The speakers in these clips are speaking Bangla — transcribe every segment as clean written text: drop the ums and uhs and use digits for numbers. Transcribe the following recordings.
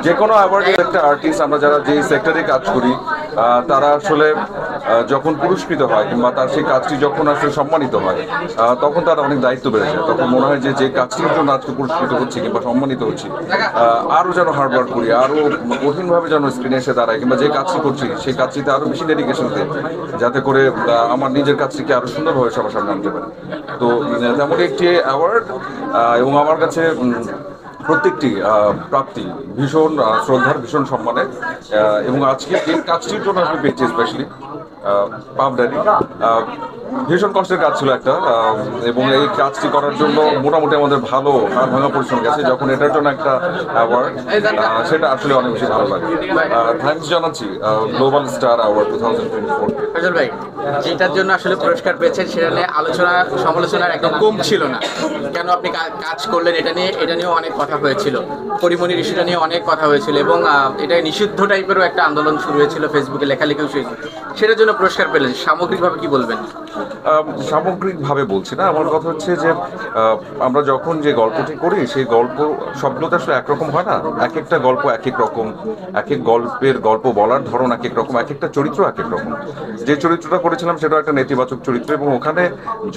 যে কোনো অ্যাওয়ার্ড একটা আর্টিস্ট আমরা যারা যে সেক্টরে কাজ করি তারা আসলে যখন পুরস্কৃত হয় কিংবা তার সেই কাজটি যখন আসলে সম্মানিত হয় তখন তার অনেক দায়িত্ব বেড়ে যায়। তখন মনে হয় যে যে কাজটির জন্য আজকে পুরস্কৃত হচ্ছে কিংবা সম্মানিত হচ্ছি আরও যেন হার্ডওয়ার্ক করি, আরও কঠিনভাবে যেন স্ক্রিনে এসে দাঁড়ায়, কিংবা যে কাজটি করছি সেই কাজটিতে আরও বেশি ডেডিকেশন দেয় যাতে করে আমার নিজের কাজটিকে আরও সুন্দরভাবে সবার সামনে আনতে পারি। তো তেমনই একটি অ্যাওয়ার্ড, এবং আমার কাছে প্রত্যেকটি প্রাপ্তি ভীষণ শ্রদ্ধার, ভীষণ সম্মানের। এবং আজকে এই কাজটির জন্য আমি পেয়েছি স্পেশালি পাবডারি। ভীষণ কষ্টের কাজ ছিল একটা, এবং এই কাজটি করার জন্য মোটামুটি আমাদের ভালো হাড় ভাঙা পরিশ্রম গেছে। যখন এটার জন্য একটা অ্যাওয়ার্ড, সেটা আসলে অনেক বেশি ভালো লাগে। থ্যাঙ্কস জানাচ্ছি গ্লোবাল স্টার অ্যাওয়ার্ড 2024। ফজল ভাই, যেটার জন্য আসলে পুরস্কার পেয়েছেন সেটা নিয়ে আলোচনা সমালোচনার একদম কম ছিল না। কেন আপনি কাজ করলেন এটা নিয়েও অনেক কথা হয়েছিল, পরিমণির ইস্যুটা নিয়ে অনেক কথা হয়েছিল, এবং এটা নিষিদ্ধ টাইপেরও একটা আন্দোলন শুরু হয়েছিল, ফেসবুকে লেখালেখিও শুরু হয়েছিল। সেটার জন্য পুরস্কার পেলেন, সামগ্রিকভাবে কি বলবেন? সামগ্রিকভাবে বলছি না, আমার কথা হচ্ছে যে আমরা যখন যে গল্পটি করি সেই গল্প সবগুলো তো আসলে একরকম হয় না। এক একটা গল্প এক এক রকম, এক এক গল্পের গল্প বলার ধরন এক এক রকম, এক একটা চরিত্র এক এক রকম। যে চরিত্রটা করেছিলাম সেটা একটা নেতিবাচক চরিত্র, এবং ওখানে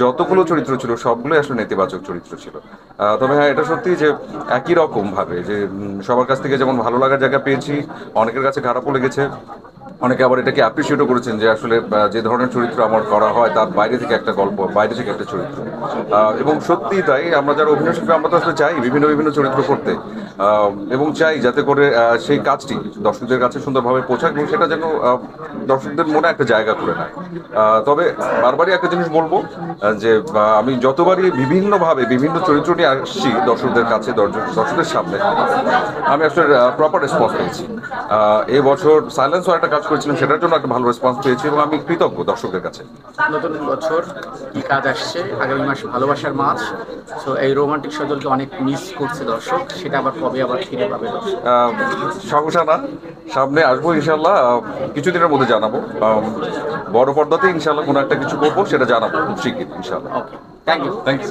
যতগুলো চরিত্র ছিল সবগুলোই আসলে নেতিবাচক চরিত্র ছিল। তবে হ্যাঁ, এটা সত্যি যে একই রকম ভাবে যে সবার কাছ থেকে যেমন ভালো লাগার জায়গা পেয়েছি, অনেকের কাছে খারাপও লেগেছে। অনেকে আবার এটাকে অ্যাপ্রিসিয়েটও করেছেন যে আসলে যে ধরনের চরিত্র আমার করা হয় তার বাইরে থেকে একটা গল্প, বাইরে থেকে একটা চরিত্র। এবং সত্যি তাই, আমরা যারা অভিনয় শিল্পী আমরা তো আসলে চাই বিভিন্ন বিভিন্ন চরিত্র করতে, এবং চাই যাতে করে সেই কাজটি দর্শকদের কাছে সুন্দরভাবে পৌঁছাক এবং সেটা যেন দর্শকদের মনে একটা জায়গা করে নেয়। তবে বারবারই একটা জিনিস বলবো, যে আমি যতবারই বিভিন্নভাবে বিভিন্ন চরিত্র নিয়ে আসছি দর্শকদের কাছে, দর্শকদের সামনে, আমি আসলে প্রপার রেসপন্স পেয়েছি। এবছর সাইলেন্সও একটা কাজ করেছিলাম, সেটার জন্য একটা ভালো রেসপন্স পেয়েছি এবং আমি কৃতজ্ঞ দর্শকদের কাছে। নতুন বছর কি কাজ আসছে, আগামী মাস ভালোবাসার মাস, তো এই রোমান্টিক সজলকে অনেক মিস করছে দর্শক, সেটা আবার কবে আবার ফিরে পাবে দর্শক? সমস্যা না, সামনে আসবো ইনশাল্লাহ, কিছুদিনের মধ্যে জানাবো। বড় পর্দাতে ইনশাল্লাহ কোনো একটা কিছু করবো, সেটা জানাবো খুব শিগগির ইনশাল্লাহ। Okay, thank you. Thank you.